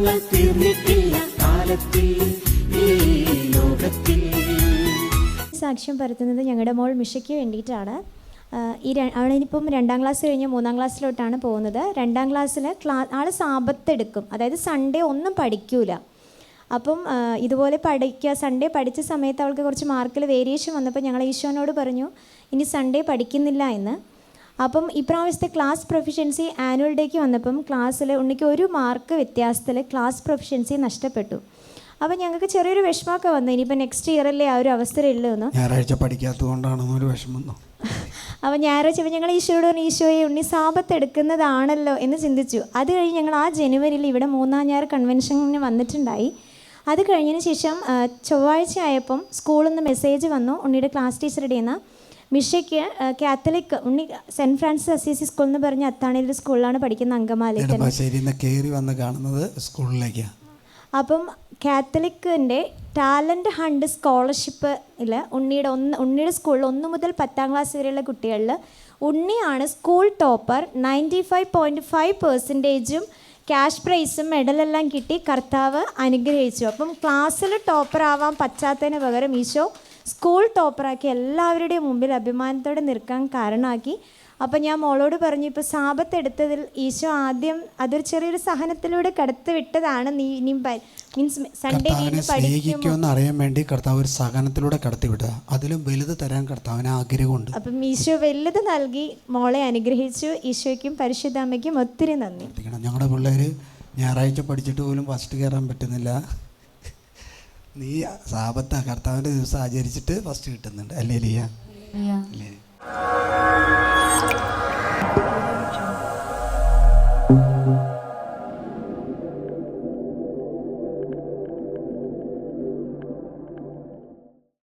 പാപങ്ങൾ തീർന്നിട്ടില്ല കാലത്തിൽ ഈ ലോകത്തിൽ. സാക്ഷ്യം പരത്തുന്നത് ഞങ്ങളുടെ മോൾ മിഷയ്ക്ക് വേണ്ടിയിട്ടാണ്. അവളിനിപ്പം 2ാം ക്ലാസ് കഴിഞ്ഞ് 3ാം ക്ലാസ്സിലോട്ടാണ് പോകുന്നത്. 2ാം ക്ലാസ്സിൽ ആൾ സാബത്ത് എടുക്കും, അതായത് സൺഡേ ഒന്നും പഠിക്കൂല. അപ്പം ഇതുപോലെ സൺഡേ പഠിച്ച സമയത്ത് അവൾക്ക് കുറച്ച് മാർക്കിൽ വേരിയേഷൻ വന്നപ്പോൾ ഞങ്ങൾ ഈശോനോട് പറഞ്ഞു ഇനി സൺഡേ പഠിക്കുന്നില്ല എന്ന്. അപ്പം ഇപ്രാവശ്യത്തെ ക്ലാസ് പ്രൊഫിഷ്യൻസി ആനുവൽ ഡേക്ക് വന്നപ്പം ക്ലാസ്സിൽ ഉണ്ണിക്ക് 1 മാർക്ക് വ്യത്യാസത്തിൽ ക്ലാസ് പ്രൊഫിഷ്യൻസി നഷ്ടപ്പെട്ടു. അപ്പം ഞങ്ങൾക്ക് ചെറിയൊരു വിഷമമൊക്കെ വന്നു, ഇനിയിപ്പോൾ നെക്സ്റ്റ് ഇയറല്ലേ ആ ഒരു അവസരമുള്ളൂ എന്ന്. ഞായറാഴ്ച പഠിക്കാത്തതുകൊണ്ടാണെന്നോ ഒരു വിഷമം. അപ്പോൾ ഞായറാഴ്ച ഞങ്ങൾ ഈശോയോട് പറഞ്ഞു, ഈശോയെ ഉണ്ണി സാബത്ത് എടുക്കുന്നതാണല്ലോ എന്ന് ചിന്തിച്ചു. അത് കഴിഞ്ഞ് ഞങ്ങൾ ആ ജനുവരിയിൽ ഇവിടെ 3ാം ഞായർ കൺവെൻഷന് വന്നിട്ടുണ്ടായി. അത് കഴിഞ്ഞതിന് ശേഷം ചൊവ്വാഴ്ച ആയപ്പം സ്കൂളിൽ നിന്ന് മെസ്സേജ് വന്നു, ഉണ്ണിയുടെ ക്ലാസ് ടീച്ചറുടെ നിന്ന് മിഷയ്ക്ക് കാത്തലിക് ഉണ്ണി സെൻറ്റ് ഫ്രാൻസിസ് അസീസി സ്കൂൾ എന്ന് പറഞ്ഞ അത്താണിയിലെ സ്കൂളിലാണ് പഠിക്കുന്ന, അങ്കമാലിയിൽ കയറി വന്ന് കാണുന്നത് സ്കൂളിലേക്കാണ്. അപ്പം കാത്തലിക്കിൻ്റെ ടാലൻറ്റ് ഹണ്ട് സ്കോളർഷിപ്പിൽ ഉണ്ണിയുടെ സ്കൂളിൽ 1 മുതൽ 10ാം ക്ലാസ് വരെയുള്ള കുട്ടികളിൽ ഉണ്ണിയാണ് സ്കൂൾ ടോപ്പർ. 95.5% ക്യാഷ് പ്രൈസും മെഡലെല്ലാം കിട്ടി കർത്താവ് അനുഗ്രഹിച്ചു. അപ്പം ക്ലാസ്സിൽ ടോപ്പർ ആവാൻ പറ്റാത്തതിന് പകരം ഈശോ സ്കൂൾ ടോപ്പറാക്കി എല്ലാവരുടെയും മുമ്പിൽ അഭിമാനത്തോടെ നിൽക്കാൻ കാരണമാക്കി. അപ്പം ഞാൻ മോളോട് പറഞ്ഞു, ഇപ്പോൾ സാബത്ത് എടുത്തതിൽ ഈശോ ആദ്യം അതൊരു ചെറിയൊരു സഹനത്തിലൂടെ കടത്തി വിട്ടതാണ്. നീ ഇനിയും മീൻസ് സൺഡേ സ്നേഹിക്കുമെന്ന് അറിയാൻ വേണ്ടി കർത്താവ് ഒരു സഹനത്തിലൂടെ കടത്തി വിട്ടത്. അതിലും വലുത് തരാൻ കർത്താവിന് ആഗ്രഹമുണ്ട്. അപ്പം ഈശോ വലുത് നൽകി മോളെ അനുഗ്രഹിച്ചു. ഈശോയ്ക്കും പരിശുദ്ധാമ്മയ്ക്കും ഒത്തിരി നന്ദി. ഞങ്ങളുടെ പിള്ളേർ ഞായറാഴ്ച പഠിച്ചിട്ട് പോലും ഫസ്റ്റ് കയറാൻ പറ്റുന്നില്ല. നീ സാബത്ത കർത്താവിൻ്റെ ദിവസം ആചരിച്ചിട്ട് ഫസ്റ്റ് കിട്ടുന്നുണ്ട് അല്ലേ ലിയ? അല്ലേ?